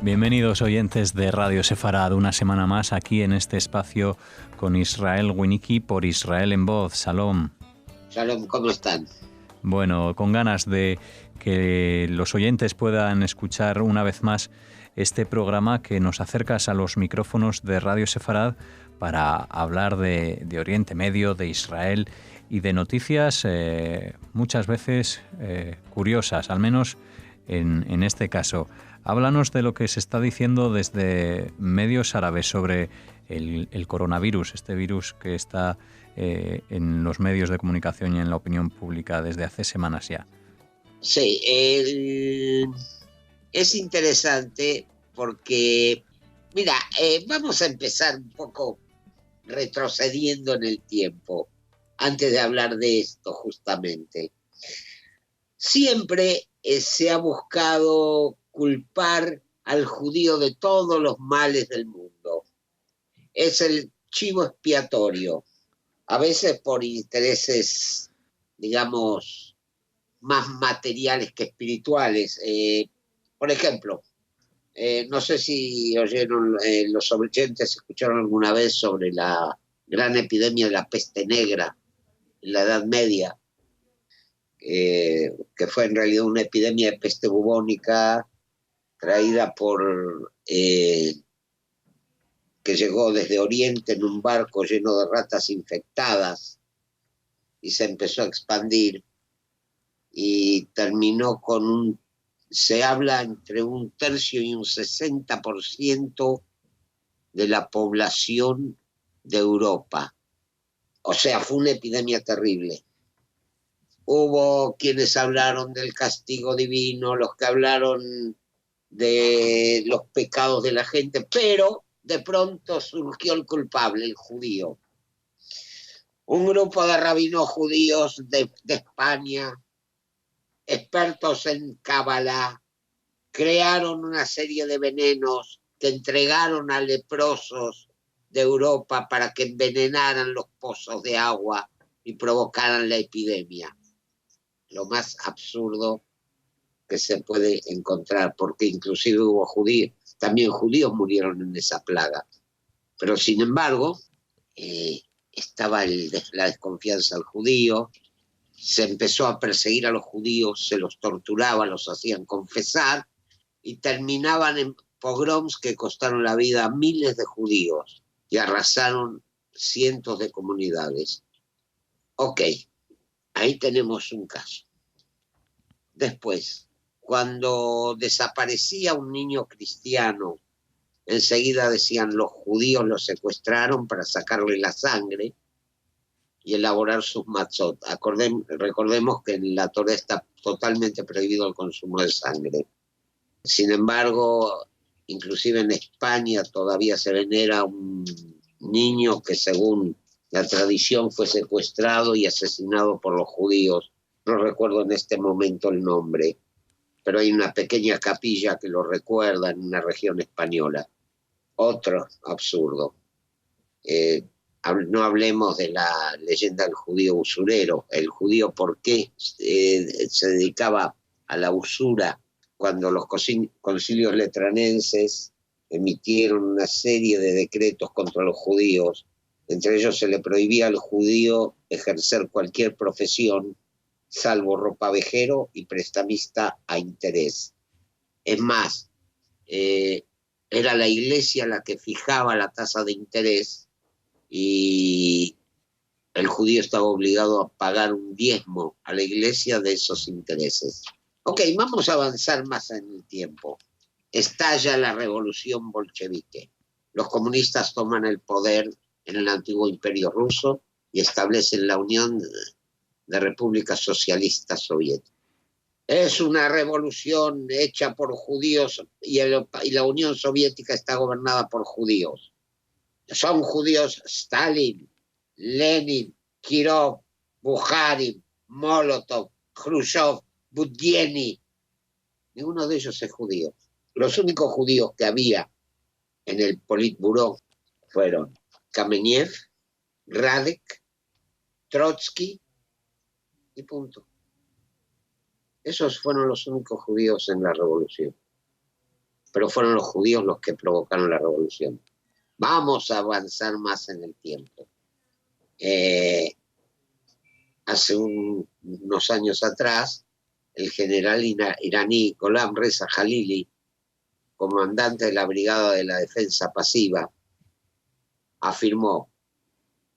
Bienvenidos oyentes de Radio Sefarad, una semana más aquí en este espacio con Israel Winnicki por Israel en Voz. Shalom. Shalom, ¿cómo están? Bueno, con ganas de que los oyentes puedan escuchar una vez más este programa que nos acercas a los micrófonos de Radio Sefarad para hablar de Oriente Medio, de Israel y de noticias muchas veces curiosas, al menos en este caso. Háblanos de lo que se está diciendo desde medios árabes sobre el coronavirus, este virus que está en los medios de comunicación y en la opinión pública desde hace semanas ya. Sí, es interesante porque, mira, vamos a empezar un poco retrocediendo en el tiempo, antes de hablar de esto justamente. Siempre se ha buscado culpar al judío de todos los males del mundo. Es el chivo expiatorio, a veces por intereses, digamos, más materiales que espirituales. Por ejemplo, no sé si oyeron, los oyentes escucharon alguna vez sobre la gran epidemia de la peste negra en la Edad Media, que fue en realidad una epidemia de peste bubónica traída por que llegó desde Oriente en un barco lleno de ratas infectadas y se empezó a expandir y terminó con se habla entre 1/3 y un 60% de la población de Europa. O sea, fue una epidemia terrible. Hubo quienes hablaron del castigo divino, los que hablaron de los pecados de la gente, pero de pronto surgió el culpable, el judío. Un grupo de rabinos judíos de España, expertos en Kabbalah, crearon una serie de venenos que entregaron a leprosos de Europa para que envenenaran los pozos de agua y provocaran la epidemia. Lo más absurdo que se puede encontrar, porque inclusive hubo judíos, también judíos murieron en esa plaga. Pero sin embargo, estaba la desconfianza del judío, se empezó a perseguir a los judíos, se los torturaba, los hacían confesar y terminaban en pogroms que costaron la vida a miles de judíos y arrasaron cientos de comunidades. Ok, ahí tenemos un caso. Después, cuando desaparecía un niño cristiano, enseguida decían los judíos lo secuestraron para sacarle la sangre y elaborar sus matzot. Recordemos que en la Torá está totalmente prohibido el consumo de sangre. Sin embargo, inclusive en España todavía se venera un niño que según la tradición fue secuestrado y asesinado por los judíos. No recuerdo en este momento el nombre, pero hay una pequeña capilla que lo recuerda en una región española. Otro absurdo. No hablemos de la leyenda del judío usurero. El judío, ¿por qué se dedicaba a la usura? Cuando los concilios letranenses emitieron una serie de decretos contra los judíos, entre ellos se le prohibía al judío ejercer cualquier profesión, salvo ropavejero y prestamista a interés. Es más, era la iglesia la que fijaba la tasa de interés y el judío estaba obligado a pagar un diezmo a la iglesia de esos intereses. Ok, vamos a avanzar más en el tiempo. Estalla la revolución bolchevique. Los comunistas toman el poder en el antiguo imperio ruso y establecen la Unión de Repúblicas Socialistas Soviéticas. Es una revolución hecha por judíos y la Unión Soviética está gobernada por judíos. Son judíos Stalin, Lenin, Kirov, Bukharin, Molotov, Khrushchev, Budyeni. Ninguno de ellos es judío. Los únicos judíos que había en el Politburó fueron Kamenev, Radek, Trotsky y punto. Esos fueron los únicos judíos en la revolución. pero fueron los judíos los que provocaron la revolución. Vamos a avanzar más en el tiempo. Hace unos años atrás, el general iraní Gholam Reza Jalili, comandante de la Brigada de la Defensa Pasiva, afirmó: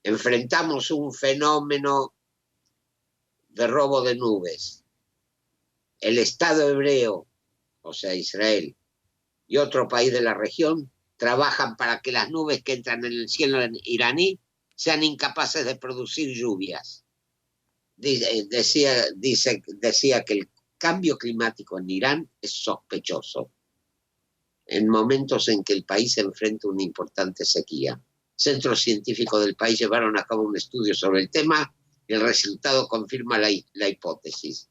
enfrentamos un fenómeno de robo de nubes. El Estado hebreo, o sea, Israel, y otro país de la región trabajan para que las nubes que entran en el cielo iraní sean incapaces de producir lluvias. Decía que el cambio climático en Irán es sospechoso en momentos en que el país enfrenta una importante sequía. Centros científicos del país llevaron a cabo un estudio sobre el tema y el resultado confirma la hipótesis.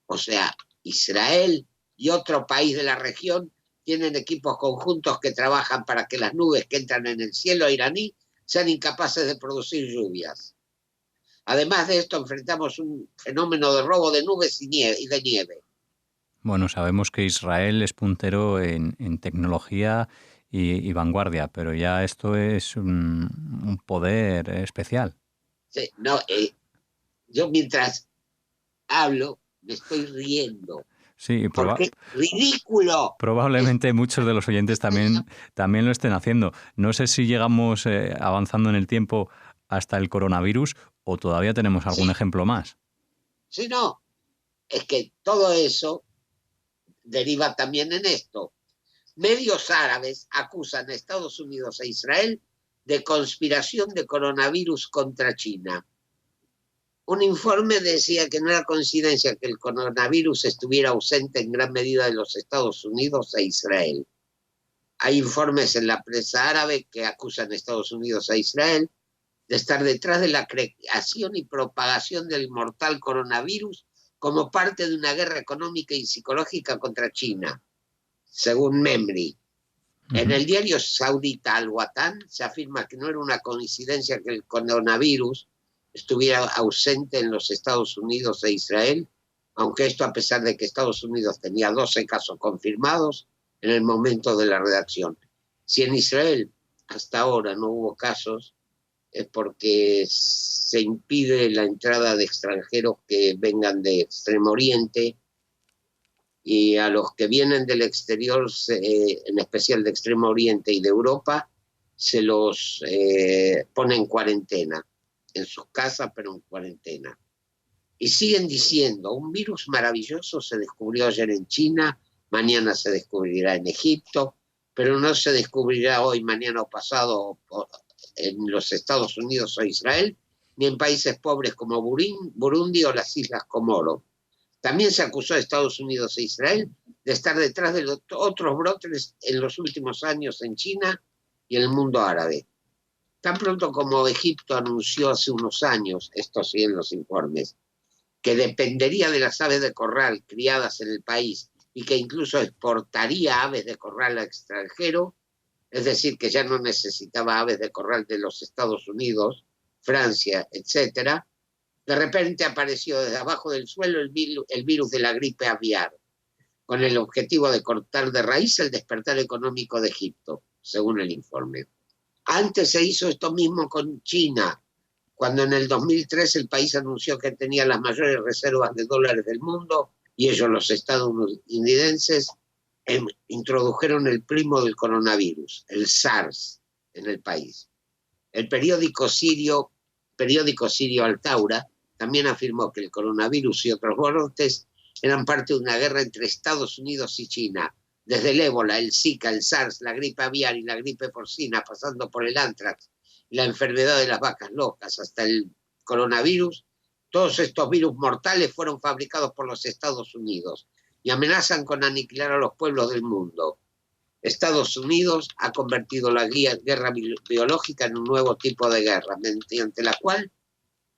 O sea, Israel y otro país de la región tienen equipos conjuntos que trabajan para que las nubes que entran en el cielo iraní sean incapaces de producir lluvias. Además de esto, enfrentamos un fenómeno de robo de nubes y de nieve. Bueno, sabemos que Israel es puntero en tecnología y vanguardia, pero ya esto es un poder especial. Sí, no, yo mientras hablo me estoy riendo. Sí, porque es ridículo. Probablemente muchos de los oyentes también lo estén haciendo. No sé si llegamos avanzando en el tiempo hasta el coronavirus o todavía tenemos algún ejemplo más. Sí, no. Es que todo eso deriva también en esto. Medios árabes acusan a Estados Unidos e Israel de conspiración de coronavirus contra China. Un informe decía que no era coincidencia que el coronavirus estuviera ausente en gran medida de los Estados Unidos e Israel. Hay informes en la prensa árabe que acusan a Estados Unidos e Israel de estar detrás de la creación y propagación del mortal coronavirus como parte de una guerra económica y psicológica contra China, según Memri. En el diario saudita Al-Watan se afirma que no era una coincidencia que el coronavirus estuviera ausente en los Estados Unidos e Israel, aunque esto a pesar de que Estados Unidos tenía 12 casos confirmados en el momento de la redacción. Si en Israel hasta ahora no hubo casos, es porque se impide la entrada de extranjeros que vengan de Extremo Oriente, y a los que vienen del exterior, en especial de Extremo Oriente y de Europa, se los pone en cuarentena, en sus casas, pero en cuarentena. Y siguen diciendo, un virus maravilloso se descubrió ayer en China, mañana se descubrirá en Egipto, pero no se descubrirá hoy, mañana o pasado en los Estados Unidos o Israel, ni en países pobres como Burundi o las Islas Comoro. También se acusó a Estados Unidos e Israel de estar detrás de otros brotes en los últimos años en China y en el mundo árabe. Tan pronto como Egipto anunció hace unos años, esto sí en los informes, que dependería de las aves de corral criadas en el país y que incluso exportaría aves de corral al extranjero, es decir, que ya no necesitaba aves de corral de los Estados Unidos, Francia, etc., de repente apareció desde abajo del suelo el virus de la gripe aviar, con el objetivo de cortar de raíz el despertar económico de Egipto, según el informe. Antes se hizo esto mismo con China, cuando en el 2003 el país anunció que tenía las mayores reservas de dólares del mundo y ellos, los estadounidenses, introdujeron el primo del coronavirus, el SARS, en el país. El periódico sirio Al-Taura también afirmó que el coronavirus y otros brotes eran parte de una guerra entre Estados Unidos y China, desde el ébola, el Zika, el SARS, la gripe aviar y la gripe porcina, pasando por el antrax y la enfermedad de las vacas locas, hasta el coronavirus. Todos estos virus mortales fueron fabricados por los Estados Unidos y amenazan con aniquilar a los pueblos del mundo. Estados Unidos ha convertido la guerra biológica en un nuevo tipo de guerra, mediante la cual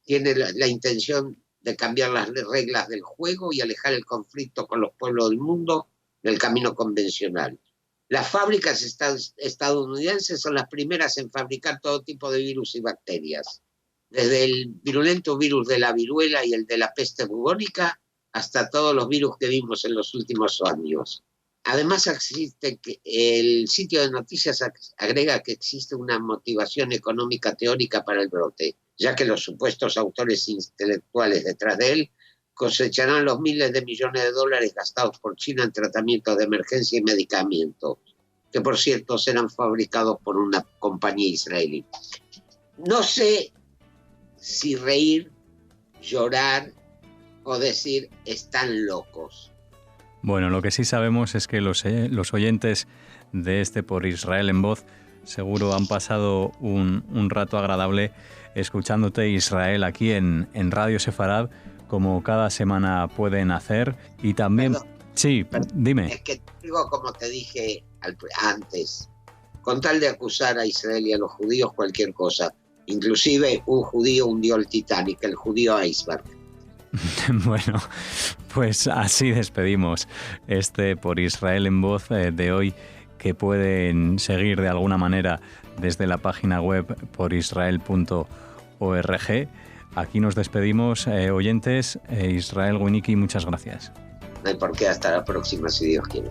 tiene la intención de cambiar las reglas del juego y alejar el conflicto con los pueblos del mundo del camino convencional. Las fábricas estadounidenses son las primeras en fabricar todo tipo de virus y bacterias, desde el virulento virus de la viruela y el de la peste bubónica hasta todos los virus que vimos en los últimos años. Además, el sitio de noticias agrega que existe una motivación económica teórica para el brote, ya que los supuestos autores intelectuales detrás de él cosecharán los miles de millones de dólares gastados por China en tratamientos de emergencia y medicamentos, que por cierto serán fabricados por una compañía israelí. No sé si reír, llorar o decir están locos. Bueno, lo que sí sabemos es que los oyentes de Por Israel en Voz seguro han pasado un rato agradable escuchándote, Israel, aquí en Radio Sefarad, como cada semana pueden hacer. Y también... Sí, dime. Es que digo, como te dije antes, con tal de acusar a Israel y a los judíos cualquier cosa, inclusive un judío hundió el Titanic, el judío iceberg. Bueno, pues así despedimos Por Israel en Voz de hoy, que pueden seguir de alguna manera desde la página web porisrael.org. Aquí nos despedimos, oyentes. Israel Winicky, muchas gracias. No hay por qué, hasta la próxima, si Dios quiere.